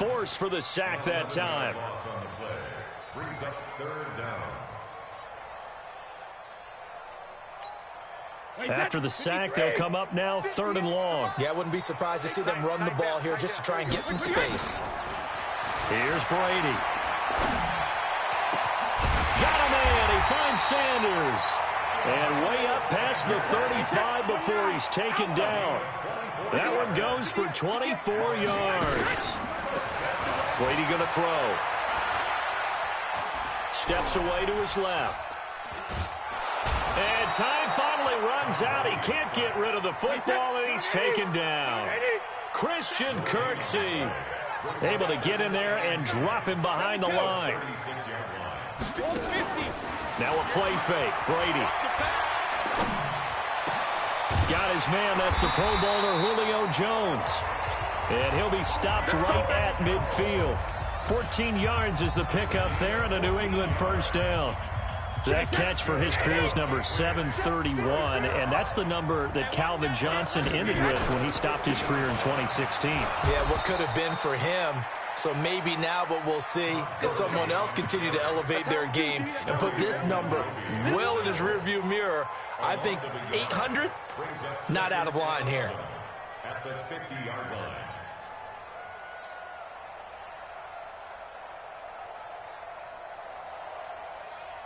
force for the sack that time. Brings up third down. After the sack, they'll come up now 3rd and long. Yeah, I wouldn't be surprised to see them run the ball here just to try and get some space. Here's Brady. Got him in. He finds Sanders. And way up past the 35 before he's taken down. That one goes for 24 yards. Brady going to throw. Steps away to his left. And time finally runs out. He can't get rid of the football, and he's taken down. Christian Kirksey able to get in there and drop him behind the line. Now a play fake. Brady. Got his man. That's the Pro Bowler Julio Jones. And he'll be stopped right at midfield. 14 yards is the pickup there and a New England first down. That catch for his career is number 731, and that's the number that Calvin Johnson ended with when he stopped his career in 2016. Yeah, what could have been for him. So maybe now what we'll see is someone else continue to elevate their game and put this number well in his rearview mirror. I think 800, not out of line here. At the 50-yard line.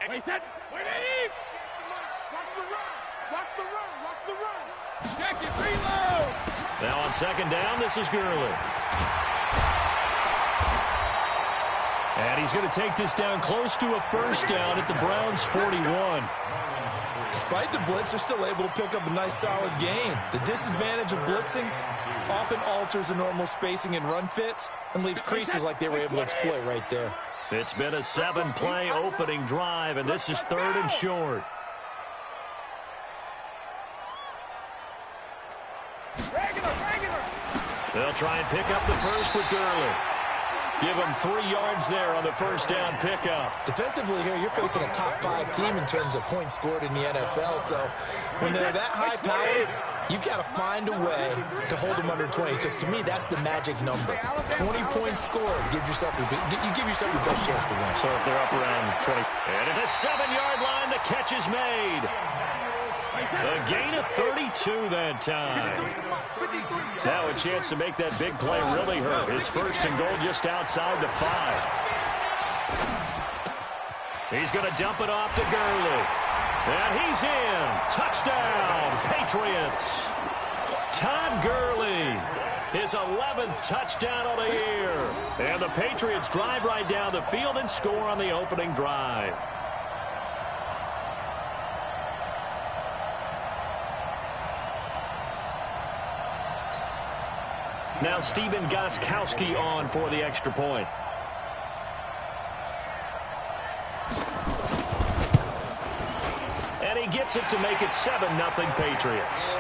Wait, watch the run. Check it, reload. Now on 2nd down, this is Gurley. And he's going to take this down close to a first down at the Browns' 41. Despite the blitz, they're still able to pick up a nice, solid gain. The disadvantage of blitzing often alters the normal spacing and run fits and leaves creases like they were able to exploit right there. It's been a 7-play opening drive, and this is 3rd and short. They'll try and pick up the first with Gurley. Give him 3 yards there on the first down pickup. Defensively here, you're facing a top 5 team in terms of points scored in the NFL. So when they're that high-powered, you've got to find a way to hold them under 20. Because to me, that's the magic number. 20 points scored gives yourself you give yourself the best chance to win. So if they're up around 20. And at the 7-yard line, the catch is made. A gain of 32 that time. Now a chance to make that big play really hurt. It's 1st and goal just outside the 5. He's going to dump it off to Gurley. And he's in. Touchdown, Patriots. Todd Gurley, his 11th touchdown of the year. And the Patriots drive right down the field and score on the opening drive. Now Stephen Gostkowski on for the extra point. And he gets it to make it 7-0 Patriots.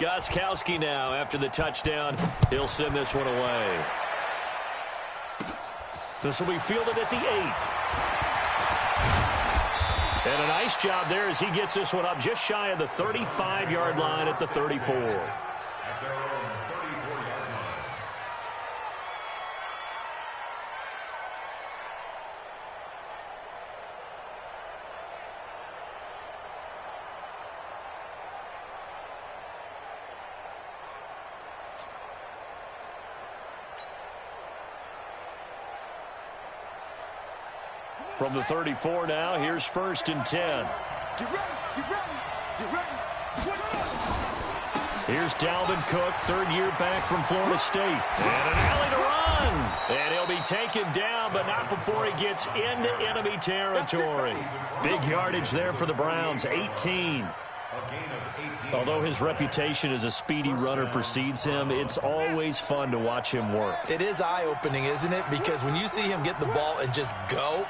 Gostkowski now, after the touchdown, he'll send this one away. This will be fielded at the 8. And a nice job there as he gets this one up just shy of the 35-yard line at the 34. At their own 34-yard line. From the 34 now, here's 1st and 10. Here's Dalvin Cook, 3rd year back from Florida State. And an alley to run. And he'll be taken down, but not before he gets into enemy territory. Big yardage there for the Browns, 18. Although his reputation as a speedy runner precedes him, it's always fun to watch him work. It is eye-opening, isn't it? Because when you see him get the ball and just go,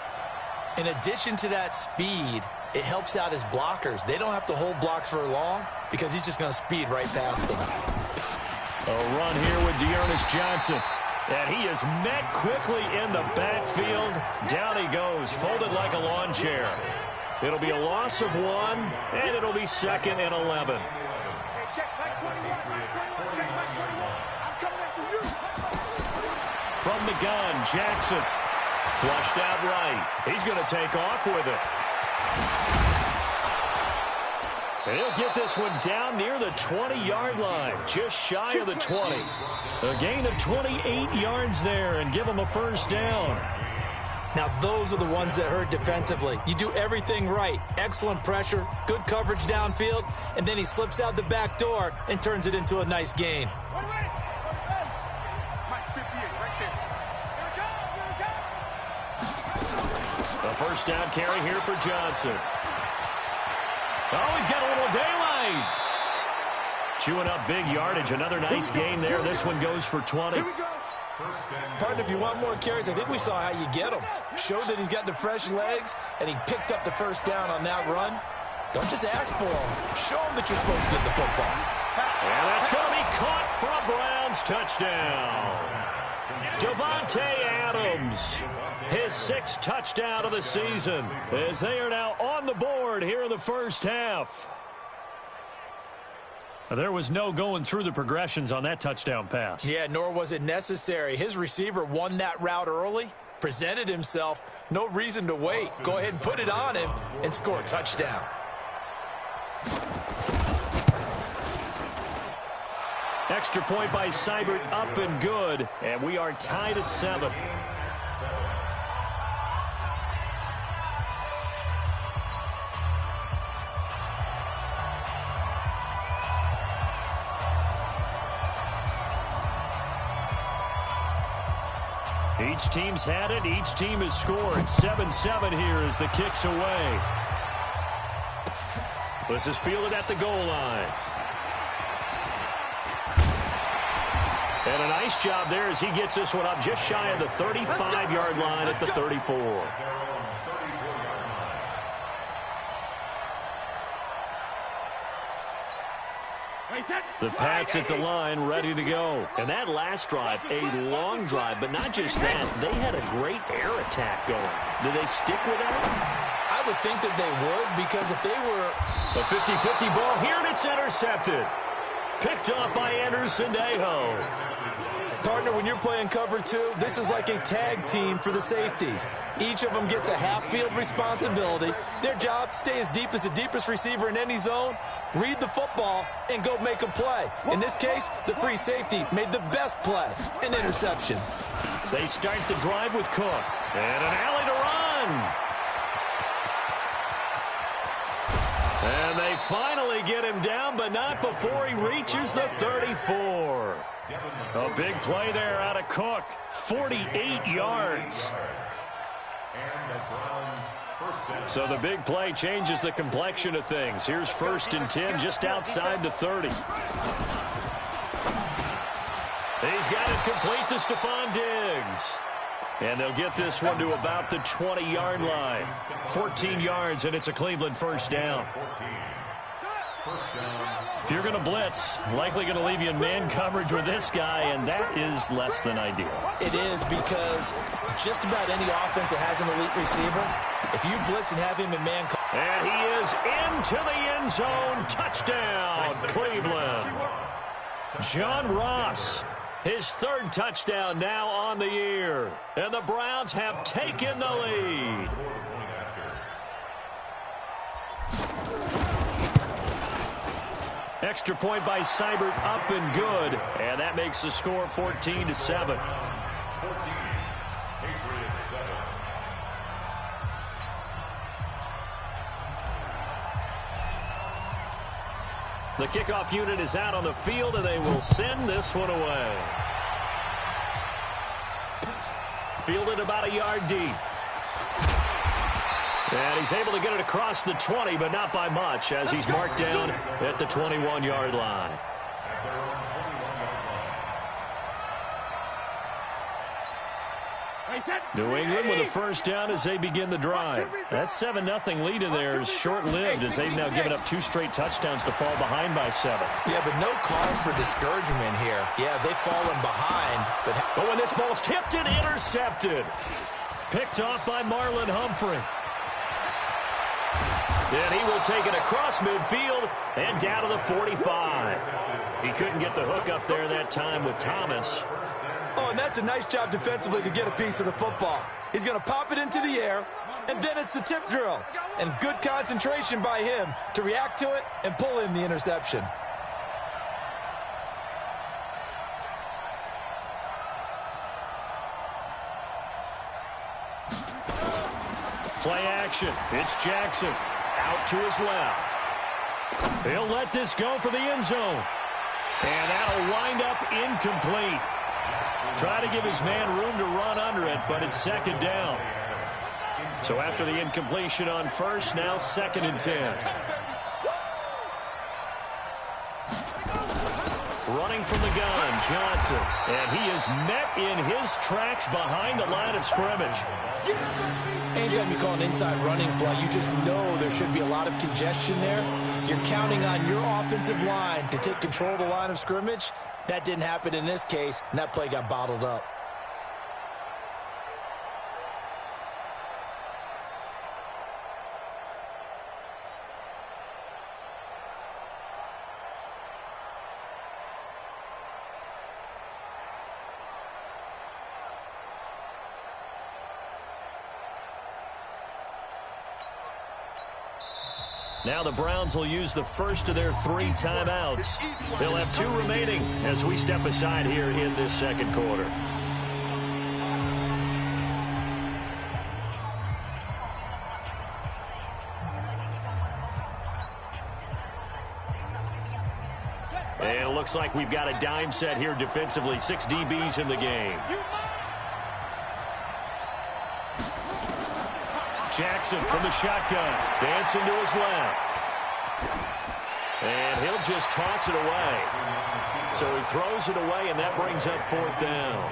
in addition to that speed, it helps out his blockers. They don't have to hold blocks for long because he's just going to speed right past them. A run here with Dearness Johnson. And he is met quickly in the backfield. Down he goes, folded like a lawn chair. It'll be a loss of 1, and it'll be 2nd and 11. Hey, check back 21, check back 21. I'm coming after you. From the gun, Jackson. Flushed out right. He's going to take off with it. And he'll get this one down near the 20-yard line, just shy of the 20. A gain of 28 yards there and give him a first down. Now, those are the ones that hurt defensively. You do everything right. Excellent pressure, good coverage downfield, and then he slips out the back door and turns it into a nice gain. A first down carry here for Johnson. Oh, he's got a little daylight. Chewing up big yardage. Another nice gain there. This one goes for 20. Partner, if you want more carries, I think we saw how you get them. Showed that he's got the fresh legs, and he picked up the first down on that run. Don't just ask for them. Show them that you're supposed to get the football. And that's going to be caught for a Browns touchdown. Davante Adams, his 6th touchdown of the season, as they are now on the board here in the first half. There was no going through the progressions on that touchdown pass. Yeah, nor was it necessary. His receiver won that route early, presented himself. No reason to wait. Go ahead and put it on him and score a touchdown. Extra point by Seibert, up and good, and we are tied at 7. Each team's had it. Each team has scored. 7-7 here as the kick's away. This is fielded at the goal line. And a nice job there as he gets this one up just shy of the 35-yard line at the 34. The Pats at the line, ready to go. And that last drive, a long drive, but not just that. They had a great air attack going. Do they stick with that? I would think that they would, because if they were... A 50-50 ball here, and it's intercepted. Picked up by Anderson Aho. Partner, when you're playing cover 2, this is like a tag team for the safeties. Each of them gets a half-field responsibility. Their job, stay as deep as the deepest receiver in any zone, read the football, and go make a play. In this case, the free safety made the best play, an interception. They start the drive with Cook. And an alley to run. And they finally get him down, but not before he reaches the 34. A big play there out of Cook. 48 yards. So the big play changes the complexion of things. Here's 1st and 10 just outside the 30. He's got it complete to Stephon Diggs. And they'll get this one to about the 20-yard line. 14 yards, and it's a Cleveland first down. If you're going to blitz, likely going to leave you in man coverage with this guy, and that is less than ideal. It is, because just about any offense that has an elite receiver, if you blitz and have him in man coverage. And he is into the end zone. Touchdown, Cleveland. John Ross, his 3rd touchdown now on the year. And the Browns have taken the lead. Extra point by Seibert, up and good. And that makes the score 14-7. The kickoff unit is out on the field, and they will send this one away. Fielded about a yard deep. And he's able to get it across the 20, but not by much, as he's marked down at the 21-yard line. New England with a first down as they begin the drive. That 7-0 lead of theirs short-lived, as they've now given up 2 straight touchdowns to fall behind by 7. Yeah, but no cause for discouragement here. Yeah, they've fallen behind. But when this ball's tipped and intercepted. Picked off by Marlon Humphrey. And he will take it across midfield and down to the 45. He couldn't get the hook up there that time with Thomas. Oh, and that's a nice job defensively to get a piece of the football. He's going to pop it into the air, and then it's the tip drill. And good concentration by him to react to it and pull in the interception. Play action. It's Jackson. Out to his left. He'll let this go for the end zone. And that'll wind up incomplete. Try to give his man room to run under it, but it's second down. So after the incompletion on first, now 2nd and 10. Running from the gun, Johnson. And he is met in his tracks behind the line of scrimmage. Anytime you call an inside running play, you just know there should be a lot of congestion there. You're counting on your offensive line to take control of the line of scrimmage. That didn't happen in this case, and that play got bottled up. Now the Browns will use the first of their 3 timeouts. They'll have 2 remaining as we step aside here in this second quarter. And it looks like we've got a dime set here defensively. 6 DBs in the game. Jackson from the shotgun, dancing to his left. And he'll just toss it away. So he throws it away, and that brings up 4th down.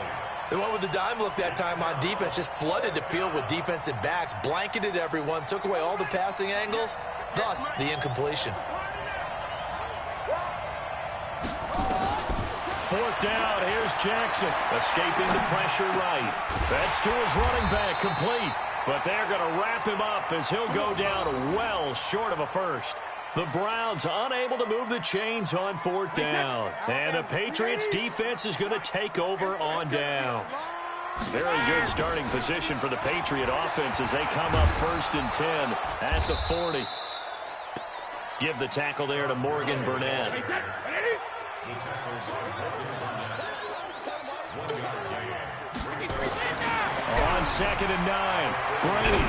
The one with the dime look that time on defense just flooded the field with defensive backs, blanketed everyone, took away all the passing angles, thus the incompletion. 4th down, here's Jackson, escaping the pressure right. That's to his running back, complete. But they're going to wrap him up as he'll go down well short of a first. The Browns unable to move the chains on 4th down. And the Patriots defense is going to take over on downs. Very good starting position for the Patriot offense as they come up 1st and 10 at the 40. Give the tackle there to Morgan Burnett. On 2nd and 9, Brady.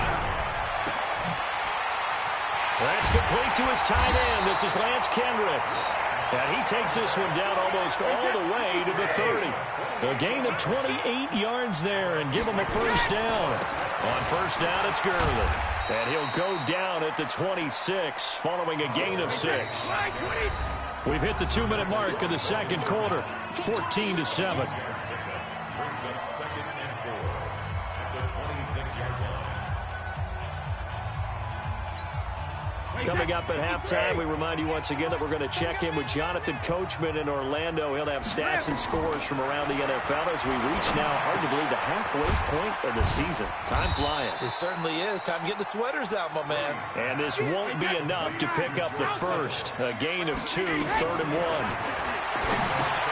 That's complete to his tight end. This is Lance Kendricks. And he takes this one down almost all the way to the 30. A gain of 28 yards there and give him a first down. On first down, it's Gurley. And he'll go down at the 26 following a gain of 6. We've hit the 2-minute mark of the second quarter, 14-7. Coming up at halftime, we remind you once again that we're going to check in with Jonathan Coachman in Orlando. He'll have stats and scores from around the NFL as we reach now, hard to believe, the halfway point of the season. Time flying. It certainly is. Time to get the sweaters out, my man. And this won't be enough to pick up the first. A gain of 2, 3rd and 1.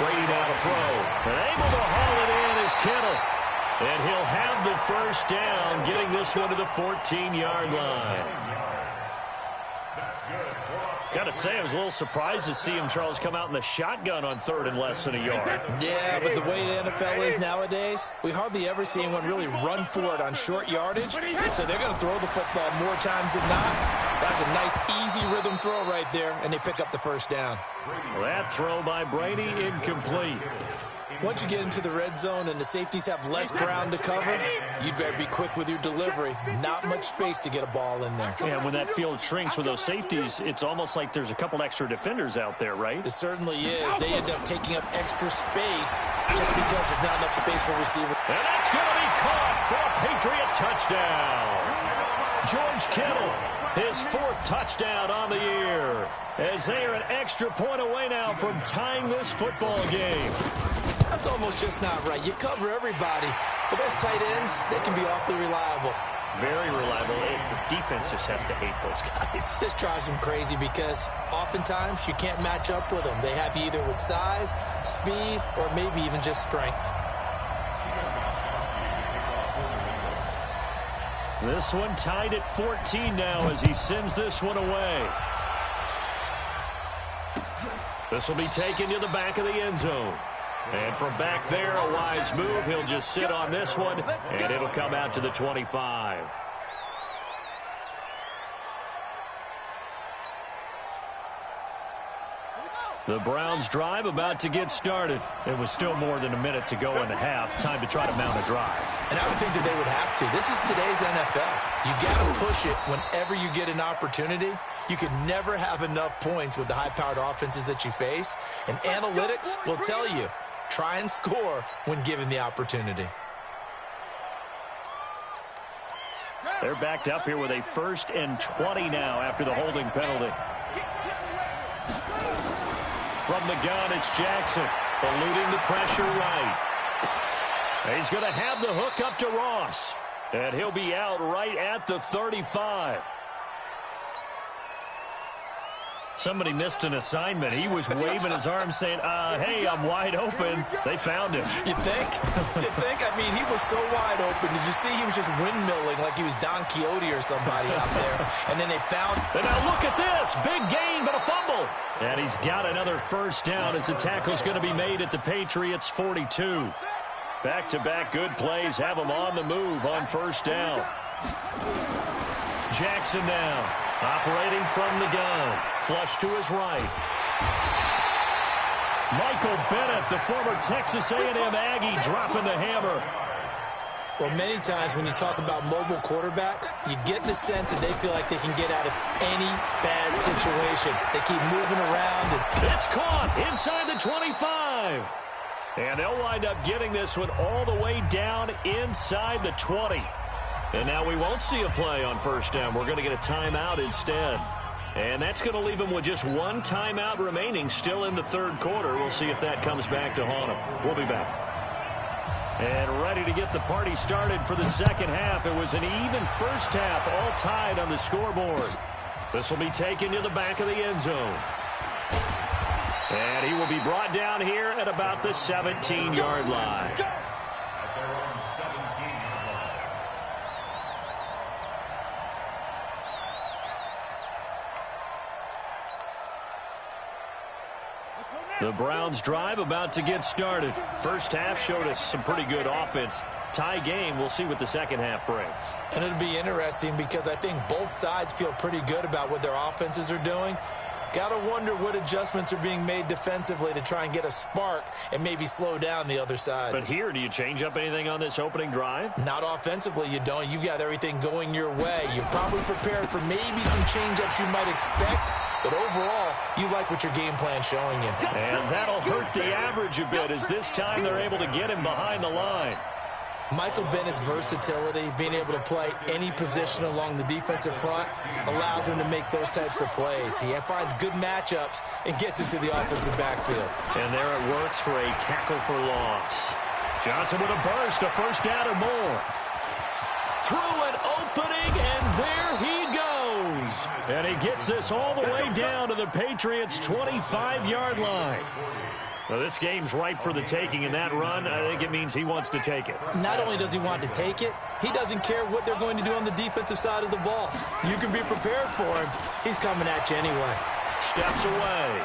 Brady now to throw. And able to haul it in is Kittle. And he'll have the first down, getting this one to the 14-yard line. Got to say, I was a little surprised to see him, Charles, come out in the shotgun on 3rd and less than a yard. Yeah, but the way the NFL is nowadays, we hardly ever see anyone really run for it on short yardage. So they're going to throw the football more times than not. That was a nice, easy rhythm throw right there, and they pick up the first down. That throw by Brady incomplete. Once you get into the red zone and the safeties have less ground to cover, you better be quick with your delivery. Not much space to get a ball in there. Yeah, when that field shrinks with those safeties, it's almost like there's a couple extra defenders out there, right? It certainly is. They end up taking up extra space just because there's not enough space for receivers. And that's going to be caught for a Patriot touchdown. George Kittle, his 4th touchdown on the year, as they are an extra point away now from tying this football game. That's almost just not right. You cover everybody, but those tight ends, they can be awfully reliable. Very reliable. The defense just has to hate those guys. This drives them crazy because oftentimes you can't match up with them. They have you either with size, speed, or maybe even just strength. This one tied at 14 now as he sends this one away. This will be taken to the back of the end zone. And from back there, a wise move. He'll just sit on this one, and it'll come out to the 25. The Browns drive about to get started. It was still more than a minute to go in the half. Time to try to mount a drive. And I would think that they would have to. This is today's NFL. You got to push it whenever you get an opportunity. You could never have enough points with the high-powered offenses that you face. And analytics will tell you, try and score when given the opportunity. They're backed up here with a 1st and 20 now after the holding penalty. From the gun, it's Jackson, eluding the pressure right. He's going to have the hook up to Ross, and he'll be out right at the 35. Somebody missed an assignment. He was waving his arms saying, hey, I'm wide open. They found him. You think? You think? I mean, he was so wide open. Did you see he was just windmilling like he was Don Quixote or somebody out there? And then they found... And now look at this. Big gain, but a fumble. And he's got another 1st down as the tackle's going to be made at the Patriots' 42. Back-to-back good plays have him on the move on 1st down. Jackson now, operating from the gun. Flush to his right. Michael Bennett, the former Texas A&M Aggie, dropping the hammer. Well, many times when you talk about mobile quarterbacks, you get the sense that they feel like they can get out of any bad situation. They keep moving around. It's caught inside the 25. And they'll wind up getting this one all the way down inside the 20. And now we won't see a play on 1st down. We're going to get a timeout instead. And that's going to leave him with just 1 timeout remaining still in the 3rd quarter. We'll see if that comes back to haunt him. We'll be back. And ready to get the party started for the 2nd half. It was an even 1st half, all tied on the scoreboard. This will be taken to the back of the end zone. And he will be brought down here at about the 17-yard line. The Browns drive about to get started. 1st half showed us some pretty good offense. Tie game. We'll see what the 2nd half brings. And it'll be interesting because I think both sides feel pretty good about what their offenses are doing. Got to wonder what adjustments are being made defensively to try and get a spark and maybe slow down the other side. But here, do you change up anything on this opening drive? Not offensively, you don't. You've got everything going your way. You're probably prepared for maybe some change-ups you might expect, but overall, you like what your game plan's showing you. And that'll hurt the average a bit as this time they're able to get him behind the line. Michael Bennett's versatility, being able to play any position along the defensive front, allows him to make those types of plays. He finds good matchups and gets into the offensive backfield. And there it works for a tackle for loss. Johnson with a burst, a 1st down or more. Through an opening, and there he goes. And he gets this all the way down to the Patriots' 25-yard line. Well, this game's ripe for the taking in that run. I think it means he wants to take it. Not only does he want to take it, he doesn't care what they're going to do on the defensive side of the ball. You can be prepared for him. He's coming at you anyway. Steps away.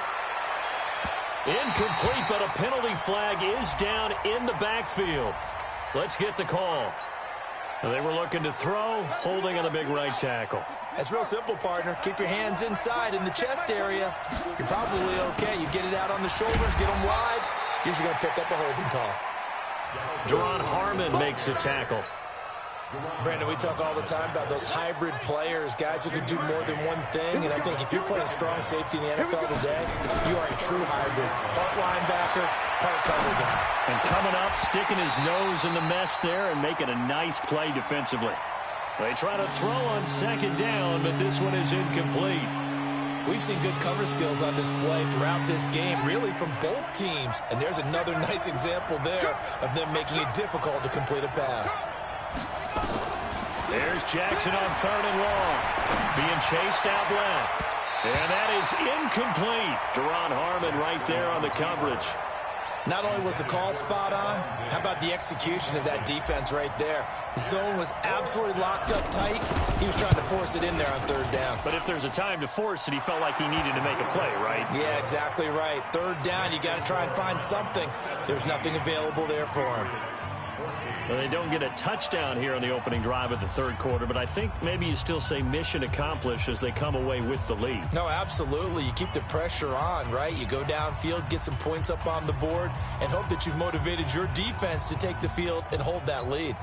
Incomplete, but a penalty flag is down in the backfield. Let's get the call. They were looking to throw, holding on the big right tackle. That's real simple, partner. Keep your hands inside in the chest area. You're probably okay. You get it out on the shoulders, get them wide, usually going to pick up a holding call. Duron Harmon makes the tackle. Brandon, we talk all the time about those hybrid players, guys who can do more than one thing, and I think if you're playing strong safety in the NFL today, you are a true hybrid. Part linebacker, part cover guy. And coming up, sticking his nose in the mess there and making a nice play defensively. They try to throw on second down, but this one is incomplete. We've seen good cover skills on display throughout this game, really from both teams. And there's another nice example there of them making it difficult to complete a pass. There's Jackson on 3rd and long. Being chased out left. And that is incomplete. Duron Harmon right there on the coverage. Not only was the call spot on, how about the execution of that defense right there? The zone was absolutely locked up tight. He was trying to force it in there on 3rd down. But if there's a time to force it, he felt like he needed to make a play, right? Yeah, exactly right. 3rd down, you got to try and find something. There's nothing available there for him. Well, they don't get a touchdown here on the opening drive of the 3rd quarter, but I think maybe you still say mission accomplished as they come away with the lead. No, absolutely. You keep the pressure on, right? You go downfield, get some points up on the board, and hope that you've motivated your defense to take the field and hold that lead.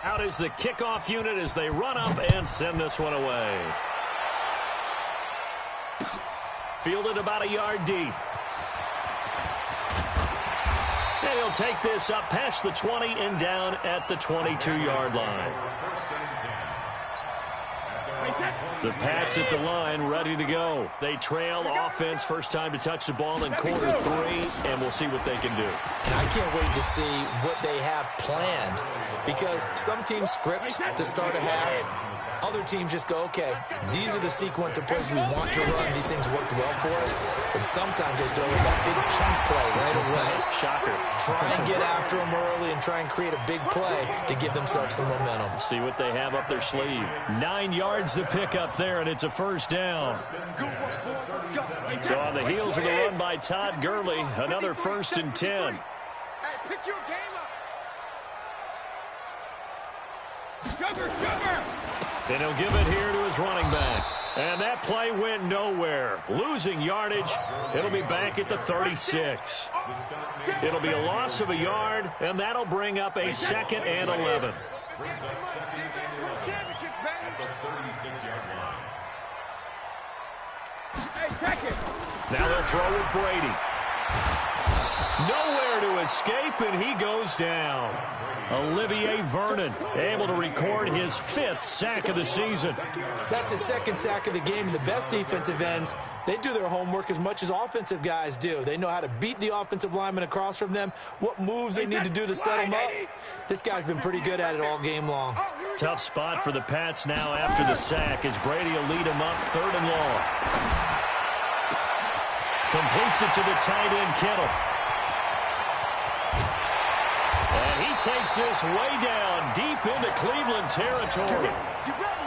Out is the kickoff unit as they run up and send this one away. Fielded about a yard deep. And he'll take this up past the 20 and down at the 22-yard line. The Pats at the line ready to go. They trail offense first time to touch the ball in quarter 3, and we'll see what they can do. And I can't wait to see what they have planned because some teams script to start a half. Other teams just go, okay, these are the sequence of plays we want to run. These things worked well for us. And sometimes they throw in that big chunk play right away. Shocker. Try and get after them early and try and create a big play to give themselves some momentum. See what they have up their sleeve. 9 yards to pick up there, and it's a 1st down. So on the heels of the run by Todd Gurley, another 1st and 10. Hey, pick your game up. Cover. And he'll give it here to his running back. And that play went nowhere. Losing yardage. It'll be back at the 36. It'll be a loss of a yard, and that'll bring up a 2nd and 11. Now they'll throw with Brady. Nowhere to escape, and he goes down. Olivier Vernon able to record his 5th sack of the season. That's his 2nd sack of the game. The best defensive ends, they do their homework as much as offensive guys do. They know how to beat the offensive lineman across from them, what moves they need to do to set them up. This guy's been pretty good at it all game long. Tough spot for the Pats now after the sack as Brady will lead him up 3rd and long. Completes it to the tight end, Kittle. And he takes this way down deep into Cleveland territory.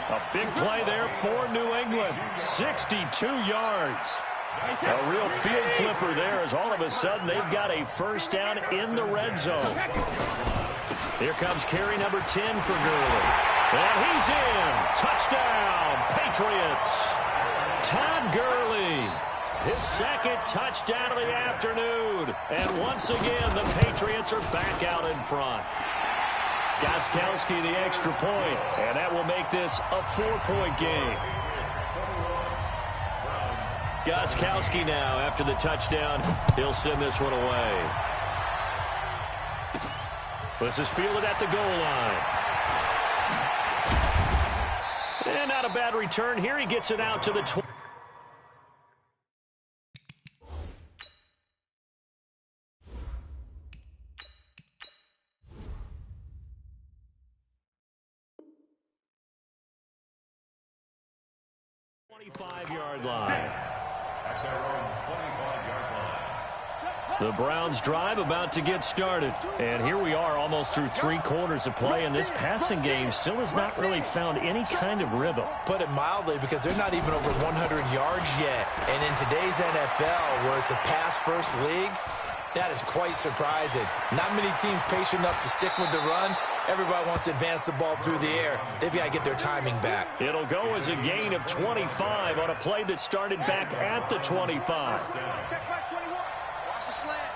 A big play there for New England. 62 yards. A real field flipper there as all of a sudden they've got a 1st down in the red zone. Here comes carry number 10 for Gurley. And he's in. Touchdown, Patriots. Todd Gurley. His 2nd touchdown of the afternoon. And once again, the Patriots are back out in front. Gostkowski the extra point, and that will make this a 4-point game. Gostkowski now, after the touchdown, he'll send this one away. This is fielded at the goal line. And not a bad return here. He gets it out to the 20. Yard line. The Browns drive about to get started. And here we are almost through 3 quarters of play, and this passing game still has not really found any kind of rhythm. Put it mildly, because they're not even over 100 yards yet. And in today's NFL, where it's a pass-first league, that is quite surprising. Not many teams patient enough to stick with the run, Everybody wants to advance the ball through the air. They've got to get their timing back. It'll go as a gain of 25 on a play that started back at the 25. Check back 21. Watch the slant.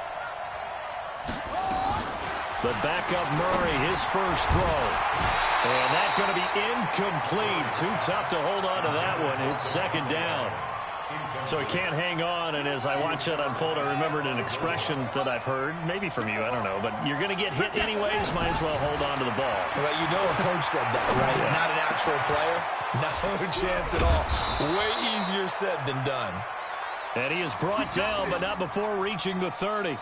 The backup Murray, his first throw. And that's going to be incomplete. Too tough to hold on to that one. It's second down. So he can't hang on, and as I watch that unfold, I remembered an expression that I've heard, maybe from you, I don't know, but you're going to get hit anyways, might as well hold on to the ball. Well, you know a coach said that, right? Yeah. Not an actual player. No chance at all. Way easier said than done. And he is brought down, but not before reaching the 30.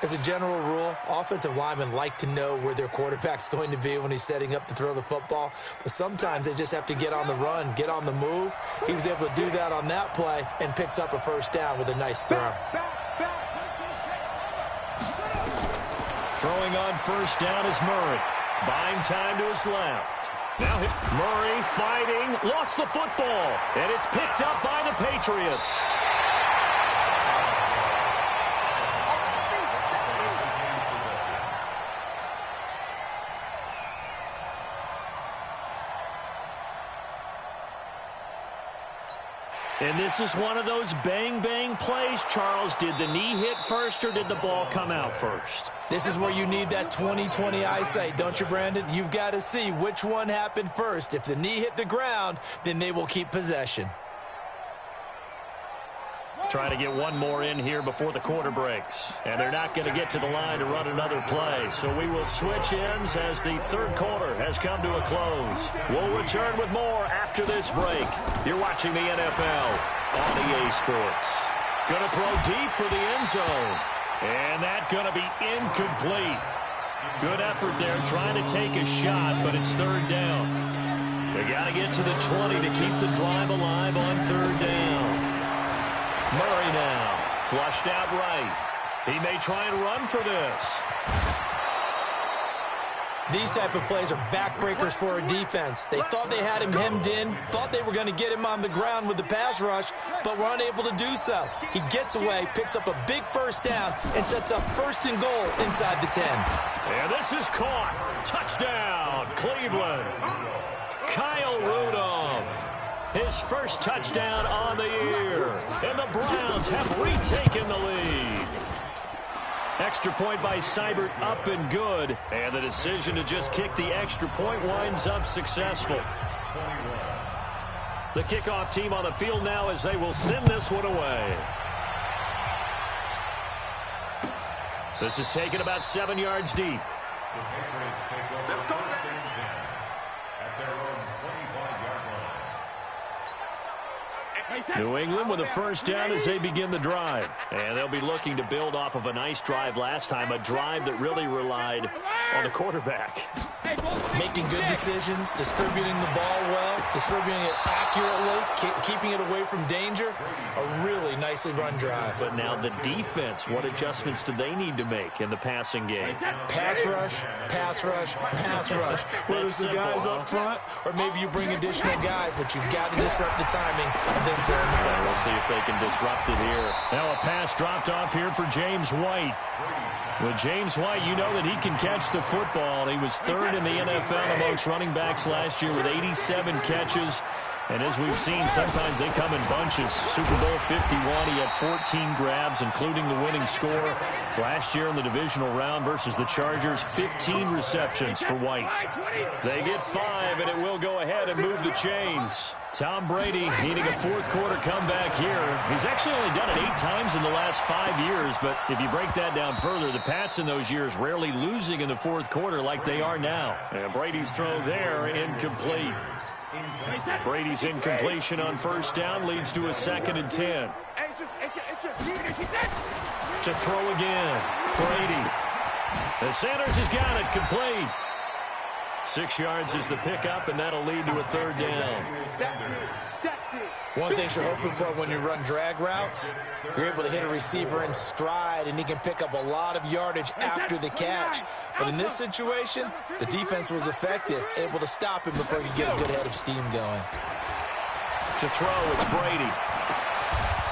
As a general rule, offensive linemen like to know where their quarterback's going to be when he's setting up to throw the football. But sometimes they just have to get on the run, get on the move. He was able to do that on that play and picks up a first down with a nice throw. Throwing on first down is Murray. Buying time to his left. Now Murray fighting, lost the football, and it's picked up by the Patriots. And this is one of those bang-bang plays, Charles. Did the knee hit first or did the ball come out first? This is where you need that 20/20 eyesight, don't you, Brandon? You've got to see which one happened first. If the knee hit the ground, then they will keep possession. Trying to get one more in here before the quarter breaks. And they're not going to get to the line to run another play. So we will switch ends as the third quarter has come to a close. We'll return with more after this break. You're watching the NFL on EA Sports. Going to throw deep for the end zone. And that's going to be incomplete. Good effort there trying to take a shot, but it's third down. They got to get to the 20 to keep the drive alive on third down. Murray now, flushed out right. He may try and run for this. These type of plays are backbreakers for a defense. They thought they had him hemmed in, thought they were going to get him on the ground with the pass rush, but were unable to do so. He gets away, picks up a big first down, and sets up first and goal inside the 10. And this is caught. Touchdown, Cleveland. Kyle Rudolph. His first touchdown on the year. And the Browns have retaken the lead. Extra point by Seibert up and good. And the decision to just kick the extra point winds up successful. The kickoff team on the field now as they will send this one away. This is taken about 7 yards deep. The Patriots take over at their own 25-yard line. New England with a first down as they begin the drive. And they'll be looking to build off of a nice drive last time, a drive that really relied on the quarterback. Making good decisions, distributing the ball well, distributing it accurately, keeping it away from danger. A really nicely run drive. But now the defense, what adjustments do they need to make in the passing game? Pass rush, pass rush, pass rush. Whether it's the guys up front or maybe you bring additional guys, but you've got to disrupt the timing and then throw in the ball. We'll see if they can disrupt it here. Now a pass dropped off here for James White. With James White, you know that he can catch the football. He was third in the NFL amongst running backs last year with 87 catches. And as we've seen, sometimes they come in bunches. Super Bowl 51, he had 14 grabs, including the winning score. Last year in the divisional round versus the Chargers, 15 receptions for White. They get 5, and it will go ahead and move the chains. Tom Brady needing a fourth quarter comeback here. He's actually only done it 8 times in the last 5 years, but if you break that down further, the Pats in those years rarely losing in the fourth quarter like they are now. And Brady's throw there, incomplete. Brady's incompletion on first down leads to a 2nd and 10. To throw again, Brady. And Sanders has got it, complete. 6 yards is the pickup, and that'll lead to a third down. One thing you're hoping for when you run drag routes, you're able to hit a receiver in stride, and he can pick up a lot of yardage after the catch. But in this situation, the defense was effective, able to stop him before he could get a good head of steam going. To throw, it's Brady.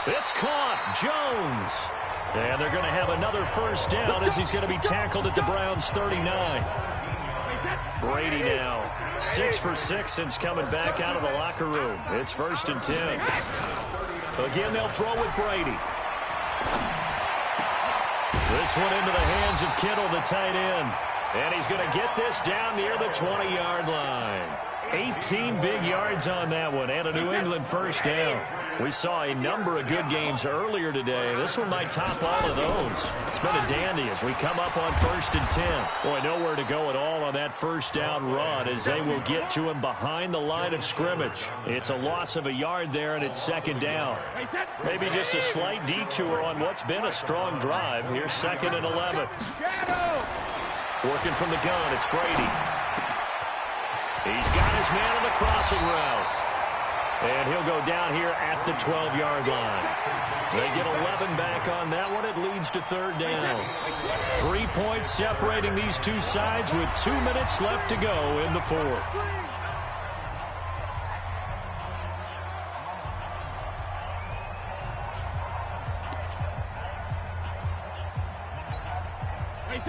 It's caught. Jones. And they're going to have another first down as he's going to be tackled at the Browns' 39. Brady now 6 for 6 since coming back out of the locker room. It's 1st and 10. Again, they'll throw with Brady. This one into the hands of Kittle, the tight end. And he's going to get this down near the 20-yard line. 18 big yards on that one, and a New England first down. We saw a number of good games earlier today. This one might top all of those. It's been a dandy as we come up on 1st and 10. Boy, nowhere to go at all on that first down run as they will get to him behind the line of scrimmage. It's a loss of a yard there, and it's 2nd down. Maybe just a slight detour on what's been a strong drive. Here's 2nd and 11. Working from the gun, it's Brady. He's got his man on the crossing route. And he'll go down here at the 12-yard line. They get 11 back on that one. It leads to 3rd down. 3 points separating these two sides with 2 minutes left to go in the 4th.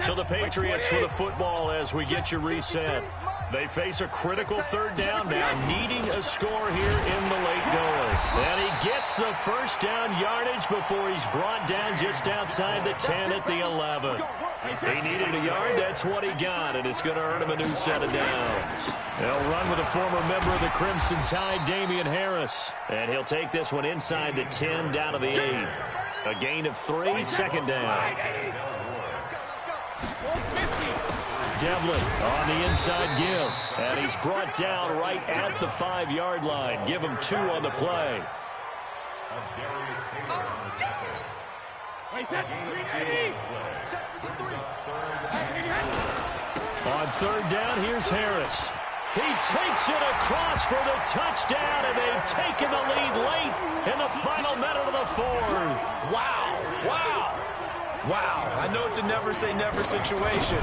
So the Patriots with the football as we get you reset. They face a critical 3rd down now, needing a score here in the late going. And he gets the first down yardage before he's brought down just outside the 10 at the 11. He needed a yard, that's what he got, and it's going to earn him a new set of downs. They'll run with a former member of the Crimson Tide, Damian Harris. And he'll take this one inside the 10 down to the 8. A gain of 3, 2nd down. Devlin on the inside give. And he's brought down right at the 5-yard line. Give him 2 on the play. On 3rd down, here's Harris. He takes it across for the touchdown, and they've taken the lead late in the final minute of the 4th. Wow. Wow. Wow, I know it's a never-say-never situation,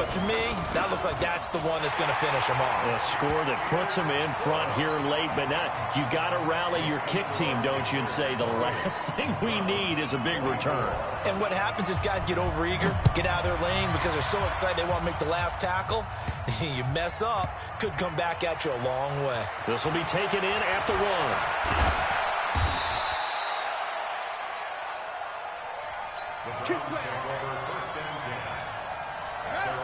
but to me, that looks like that's the one that's going to finish him off. A score that puts him in front here late, but now you got to rally your kick team, don't you, and say the last thing we need is a big return. And what happens is guys get overeager, get out of their lane because they're so excited they want to make the last tackle. You mess up, could come back at you a long way. This will be taken in at the 1.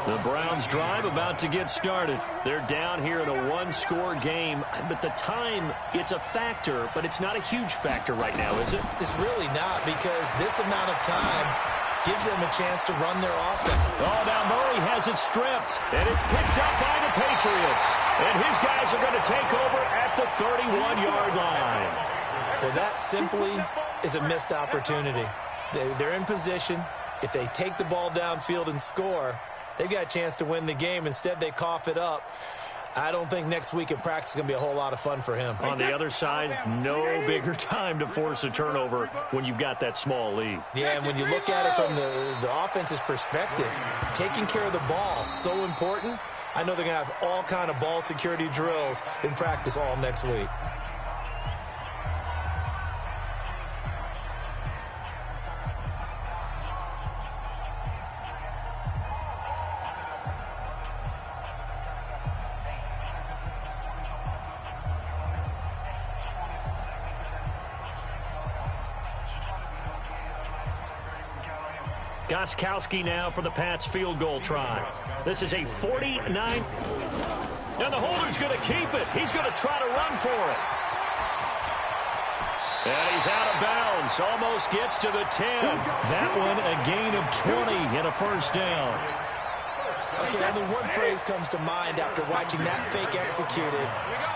The Browns drive about to get started. They're down here in a 1-score game, but the time, it's a factor, but it's not a huge factor right now, is it? It's really not, because this amount of time gives them a chance to run their offense. Oh, now Murray has it stripped, and it's picked up by the Patriots. And his guys are going to take over at the 31-yard line. Well, that simply is a missed opportunity. They're in position. If they take the ball downfield and score, they've got a chance to win the game. Instead, they cough it up. I don't think next week in practice is going to be a whole lot of fun for him. On the other side, no bigger time to force a turnover when you've got that small lead. Yeah, and when you look at it from the offense's perspective, taking care of the ball is so important. I know they're going to have all kind of ball security drills in practice all next week. Gostkowski now for the Pats field goal try. This is a 49. And the holder's going to keep it. He's going to try to run for it. And he's out of bounds. Almost gets to the 10. That one a gain of 20 and a first down. Okay, only one phrase comes to mind after watching that fake executed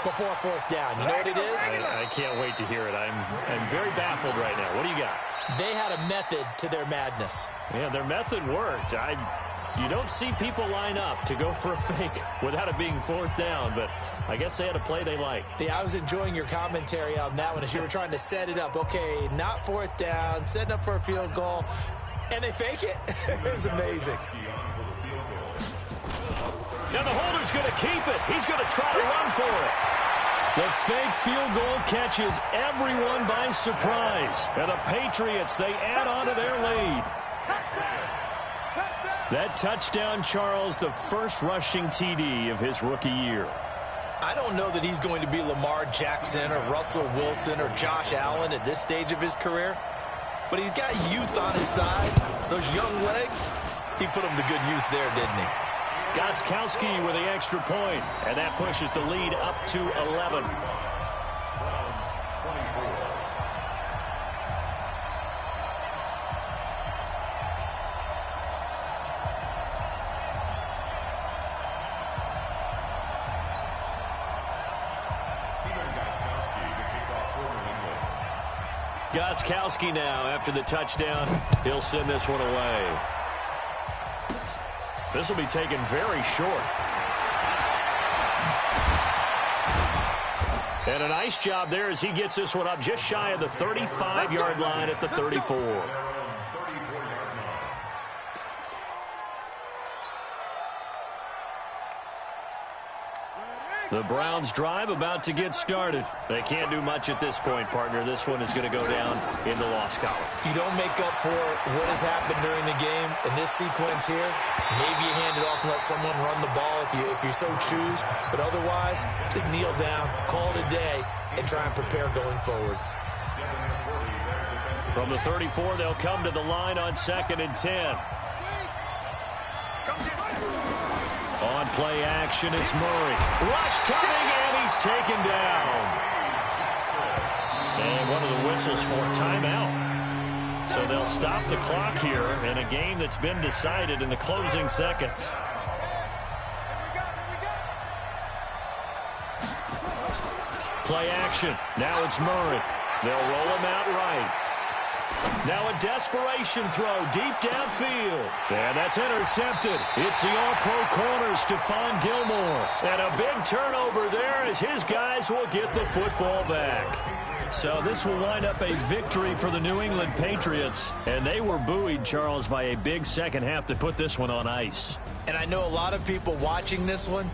before 4th down. You know what it is? I can't wait to hear it. I'm very baffled right now. What do you got? They had a method to their madness. Yeah, their method worked. You don't see people line up to go for a fake without it being 4th down, but I guess they had a play they liked. Yeah, I was enjoying your commentary on that one as you were trying to set it up. Okay, not 4th down, setting up for a field goal, and they fake it. It was amazing. Now the holder's going to keep it. He's going to try to run for it. The fake field goal catches everyone by surprise. And the Patriots, they add on to their lead. That touchdown, Charles, the first rushing TD of his rookie year. I don't know that he's going to be Lamar Jackson or Russell Wilson or Josh Allen at this stage of his career, but he's got youth on his side. Those young legs, he put them to good use there, didn't he? Gostkowski with the extra point, and that pushes the lead up to 11. Gostkowski now after the touchdown. He'll send this one away. This will be taken very short. And a nice job there as he gets this one up just shy of the 35-yard line at the 34. The Browns drive about to get started. They can't do much at this point, partner. This one is going to go down in the loss column. You don't make up for what has happened during the game in this sequence here. Maybe you hand it off and let someone run the ball if you so choose. But otherwise, just kneel down, call it a day, and try and prepare going forward. From the 34, they'll come to the line on 2nd and 10. On play action, it's Murray. Rush coming, and he's taken down. And one of the whistles for timeout. So they'll stop the clock here in a game that's been decided in the closing seconds. Play action. Now it's Murray. They'll roll him out right. Now a desperation throw deep downfield. And that's intercepted. It's the all-pro corner, Stephon Gilmore. And a big turnover there as his guys will get the football back. So this will wind up a victory for the New England Patriots. And they were buoyed, Charles, by a big second half to put this one on ice. And I know a lot of people watching this one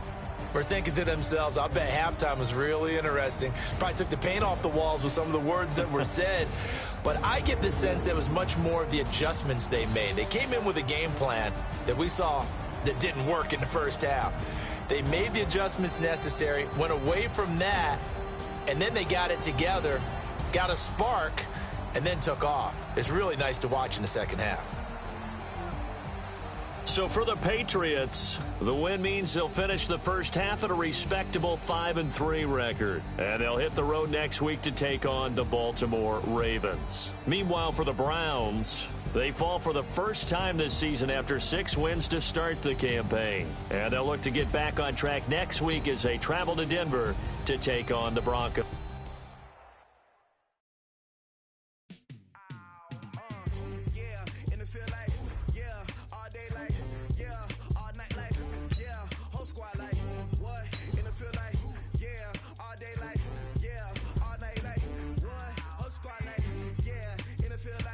were thinking to themselves, I bet halftime was really interesting. Probably took the paint off the walls with some of the words that were said. But I get the sense it was much more of the adjustments they made. They came in with a game plan that we saw that didn't work in the first half. They made the adjustments necessary, went away from that, and then they got it together, got a spark, and then took off. It's really nice to watch in the second half. So for the Patriots, the win means they'll finish the first half at a respectable 5-3 record. And they'll hit the road next week to take on the Baltimore Ravens. Meanwhile, for the Browns, they fall for the first time this season after 6 wins to start the campaign. And they'll look to get back on track next week as they travel to Denver to take on the Broncos. Feel like